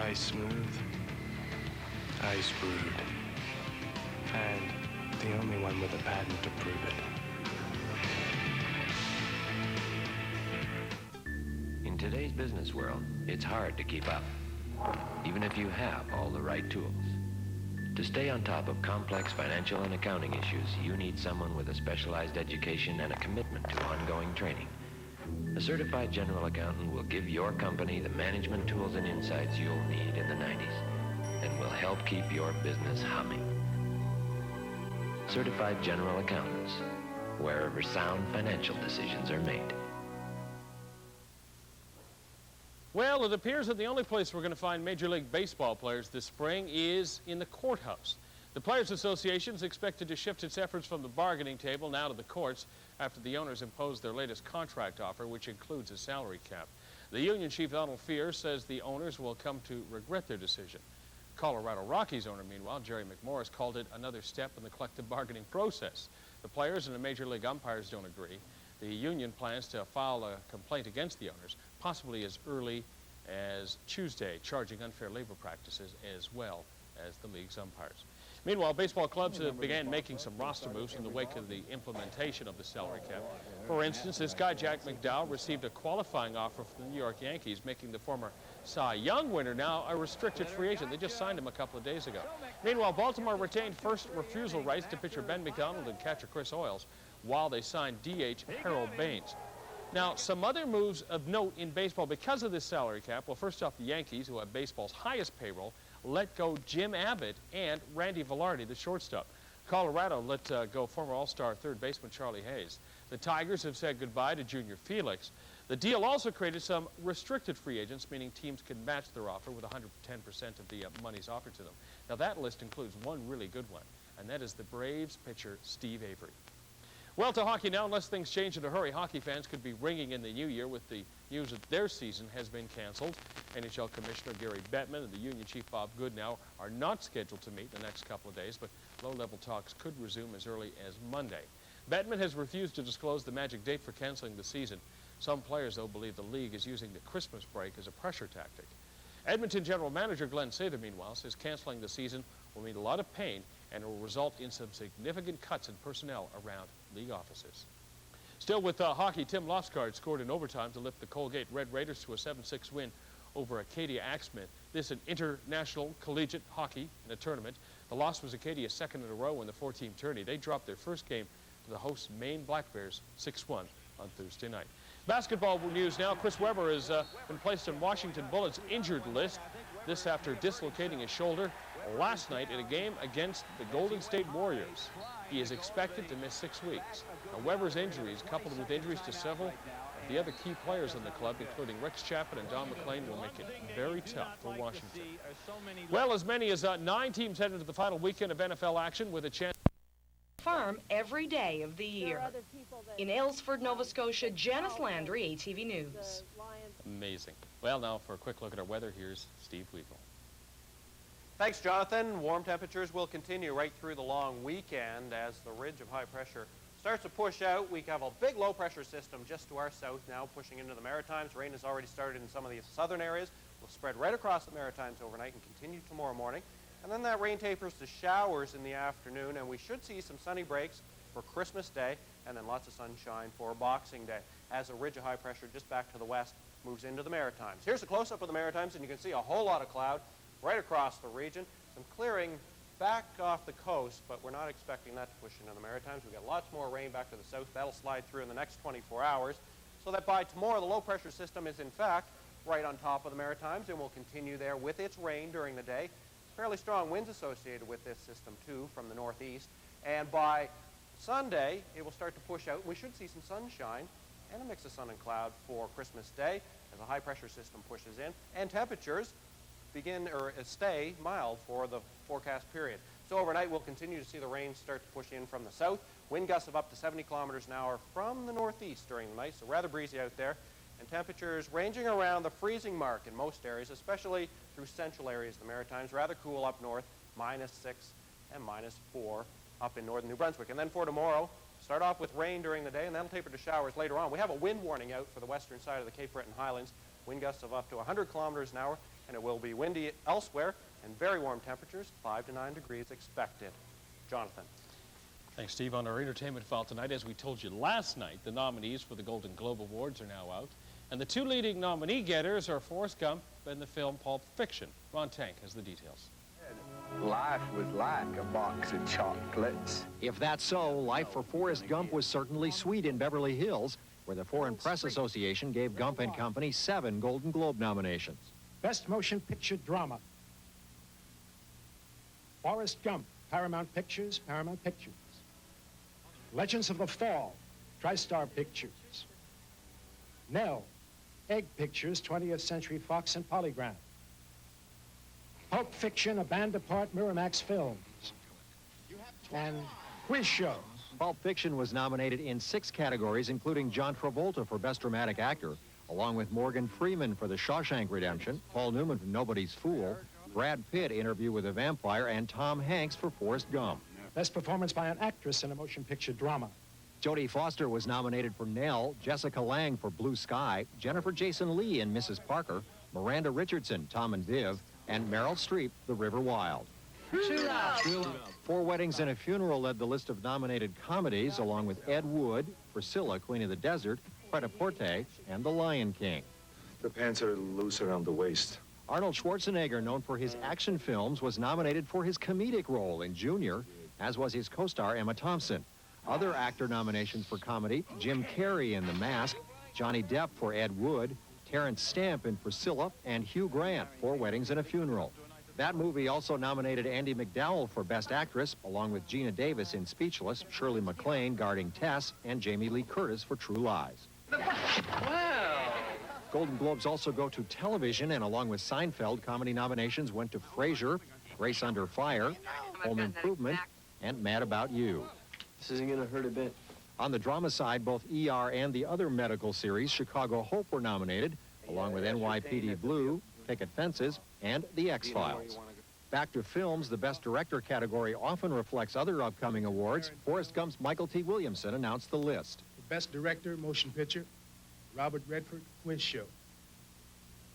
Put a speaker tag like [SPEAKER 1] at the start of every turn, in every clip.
[SPEAKER 1] Ice smooth, ice brewed, and the only one with a patent to prove it.
[SPEAKER 2] In today's business world, it's hard to keep up, even if you have all the right tools. To stay on top of complex financial and accounting issues, you need someone with a specialized education and a commitment to ongoing training. A certified general accountant will give your company the management tools and insights you'll need in the 90s and will help keep your business humming. Certified general accountants, wherever sound financial decisions are made.
[SPEAKER 3] Well, it appears that the only place we're going to find Major League Baseball players this spring is in the courthouse. The Players Association is expected to shift its efforts from the bargaining table now to the courts after the owners imposed their latest contract offer, which includes a salary cap. The union chief, Donald Fear, says the owners will come to regret their decision. Colorado Rockies owner, meanwhile, Jerry McMorris, called it another step in the collective bargaining process. The players and the Major League umpires don't agree. The union plans to file a complaint against the owners, possibly as early as Tuesday, charging unfair labor practices as well as the league's umpires. Meanwhile, baseball clubs have began making some roster moves in the wake of the implementation of the salary cap. For instance, this guy, Jack McDowell, received a qualifying offer from the New York Yankees, making the former Cy Young winner now a restricted free agent. They just signed him a couple of days ago. Meanwhile, Baltimore retained first refusal rights to pitcher Ben McDonald and catcher Chris Oyles, while they signed DH Harold Baines. Now, some other moves of note in baseball because of this salary cap. Well, first off, the Yankees, who have baseball's highest payroll, let go Jim Abbott and Randy Velarde, the shortstop. Colorado let go former All-Star third baseman Charlie Hayes. The Tigers have said goodbye to Junior Felix. The deal also created some restricted free agents, meaning teams can match their offer with 110% of the monies offered to them. Now, that list includes one really good one, and that is the Braves pitcher Steve Avery. Well, to hockey now, unless things change in a hurry, hockey fans could be ringing in the new year with the news that their season has been canceled. NHL Commissioner Gary Bettman and the union chief Bob Goodnow are not scheduled to meet in the next couple of days, but low-level talks could resume as early as Monday. Bettman has refused to disclose the magic date for canceling the season. Some players, though, believe the league is using the Christmas break as a pressure tactic. Edmonton General Manager Glenn Sather, meanwhile, says canceling the season will mean a lot of pain and will result in some significant cuts in personnel around league offices. Still with hockey, Tim Lofsgaard scored in overtime to lift the Colgate Red Raiders to a 7-6 win over Acadia Axmith. This in international collegiate hockey in a tournament. The loss was Acadia's second in a row in the 4-team tourney. They dropped their first game to the hosts Maine Black Bears 6-1 on Thursday night. Basketball news now. Chris Webber has been placed on Washington Bullets injured list. This after dislocating his shoulder last night in a game against the Golden State Warriors. He is expected to miss 6 weeks. Now, Weber's injuries, coupled with injuries to several of the other key players in the club, including Rex Chapman and Don McLean, will make it very tough for Washington. Well, as many as 9 teams head into the final weekend of NFL action with a chance
[SPEAKER 4] farm every day of the year. In Aylesford, Nova Scotia, Janice Landry, ATV News.
[SPEAKER 3] Amazing. Well, now for a quick look at our weather, here's Steve Weigel.
[SPEAKER 5] Thanks, Jonathan. Warm temperatures will continue right through the long weekend as the ridge of high pressure starts to push out. We have a big low pressure system just to our south now pushing into the Maritimes. Rain has already started in some of the southern areas. Will spread right across the Maritimes overnight and continue tomorrow morning. And then that rain tapers to showers in the afternoon, and we should see some sunny breaks for Christmas Day and then lots of sunshine for Boxing Day as a ridge of high pressure just back to the west moves into the Maritimes. Here's a close-up of the Maritimes, and you can see a whole lot of cloud right across the region. Some clearing back off the coast, but we're not expecting that to push into the Maritimes. We've got lots more rain back to the south. That'll slide through in the next 24 hours, so that by tomorrow the low-pressure system is, in fact, right on top of the Maritimes and will continue there with its rain during the day. Fairly strong winds associated with this system, too, from the northeast. And by Sunday, it will start to push out. We should see some sunshine and a mix of sun and cloud for Christmas Day as a high-pressure system pushes in. And temperatures stay mild for the forecast period. So overnight, we'll continue to see the rain start to push in from the south. Wind gusts of up to 70 kilometers an hour from the northeast during the night, so rather breezy out there. And temperatures ranging around the freezing mark in most areas, especially through central areas of the Maritimes. Rather cool up north, -6 and -4 up in northern New Brunswick. And then for tomorrow, Start off with rain during the day, and that'll taper to showers later on. We have a wind warning out for the western side of the Cape Breton Highlands. Wind gusts of up to 100 kilometers an hour, and it will be windy elsewhere, and very warm temperatures, 5 to 9 degrees expected. Jonathan.
[SPEAKER 3] Thanks, Steve. On our entertainment file tonight, as we told you last night, the nominees for the Golden Globe Awards are now out. And the two leading nominee getters are Forrest Gump and the film Pulp Fiction. Ron Tank has the details.
[SPEAKER 6] Life was like a box of chocolates.
[SPEAKER 7] If that's so, life for Forrest Gump was certainly sweet in Beverly Hills, where the Foreign Press Association gave Gump and Company 7 Golden Globe nominations.
[SPEAKER 8] Best Motion Picture Drama. Forrest Gump, Paramount Pictures, Paramount Pictures. Legends of the Fall, TriStar Pictures. Nell, Egg Pictures, 20th Century Fox and Polygram. Pulp Fiction, A Band Apart, Miramax Films. And Quiz Show.
[SPEAKER 7] Pulp Fiction was nominated in 6 categories, including John Travolta for Best Dramatic Actor, along with Morgan Freeman for The Shawshank Redemption, Paul Newman for Nobody's Fool, Brad Pitt, Interview with a Vampire, and Tom Hanks for Forrest Gump.
[SPEAKER 8] Best Performance by an Actress in a Motion Picture Drama.
[SPEAKER 7] Jodie Foster was nominated for Nell, Jessica Lange for Blue Sky, Jennifer Jason Leigh in Mrs. Parker, Miranda Richardson, Tom and Viv, and Meryl Streep, The River Wild.
[SPEAKER 4] True Love.
[SPEAKER 7] 4 Weddings and a Funeral led the list of nominated comedies, along with Ed Wood, Priscilla, Queen of the Desert, Pret-a-Porter, and The Lion King.
[SPEAKER 9] The pants are loose around the waist.
[SPEAKER 7] Arnold Schwarzenegger, known for his action films, was nominated for his comedic role in Junior, as was his co-star Emma Thompson. Other actor nominations for comedy: Jim Carrey in The Mask, Johnny Depp for Ed Wood, Terrence Stamp in Priscilla, and Hugh Grant for Weddings and a Funeral. That movie also nominated Andie MacDowell for Best Actress, along with Gina Davis in Speechless, Shirley MacLaine guarding Tess, and Jamie Lee Curtis for True Lies.
[SPEAKER 4] Wow.
[SPEAKER 7] Golden Globes also go to television, and along with Seinfeld, comedy nominations went to Frasier, Grace Under Fire, Home Improvement, and Mad About You.
[SPEAKER 6] This isn't going to hurt a bit.
[SPEAKER 7] On the drama side, both ER and the other medical series, Chicago Hope, were nominated, along with NYPD Blue, Picket Fences, and The X-Files. Back to films, the Best Director category often reflects other upcoming awards. Forrest Gump's Michael T. Williamson announced the list.
[SPEAKER 8] Best Director, Motion Picture, Robert Redford, Quiz Show.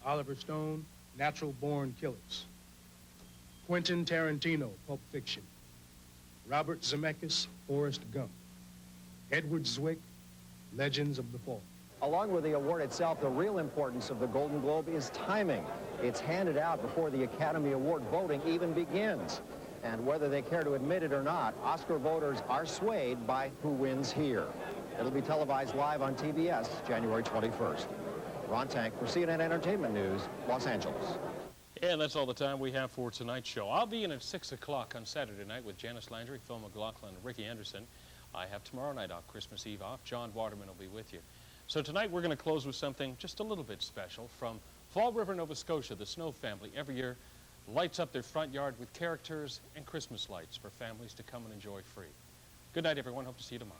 [SPEAKER 8] Oliver Stone, Natural Born Killers. Quentin Tarantino, Pulp Fiction. Robert Zemeckis, Forrest Gump. Edward Zwick, Legends of the Fall.
[SPEAKER 7] Along with the award itself, the real importance of the Golden Globe is timing. It's handed out before the Academy Award voting even begins. And whether they care to admit it or not, Oscar voters are swayed by who wins here. It'll be televised live on TBS January 21st. Ron Tank for CNN Entertainment News, Los Angeles.
[SPEAKER 3] And that's all the time we have for tonight's show. I'll be in at 6 o'clock on Saturday night with Janice Landry, Phil McLaughlin, and Ricky Anderson. I have tomorrow night off, Christmas Eve off. John Waterman will be with you. So tonight we're going to close with something just a little bit special from Fall River, Nova Scotia. The Snow family every year lights up their front yard with characters and Christmas lights for families to come and enjoy free. Good night, everyone. Hope to see you tomorrow.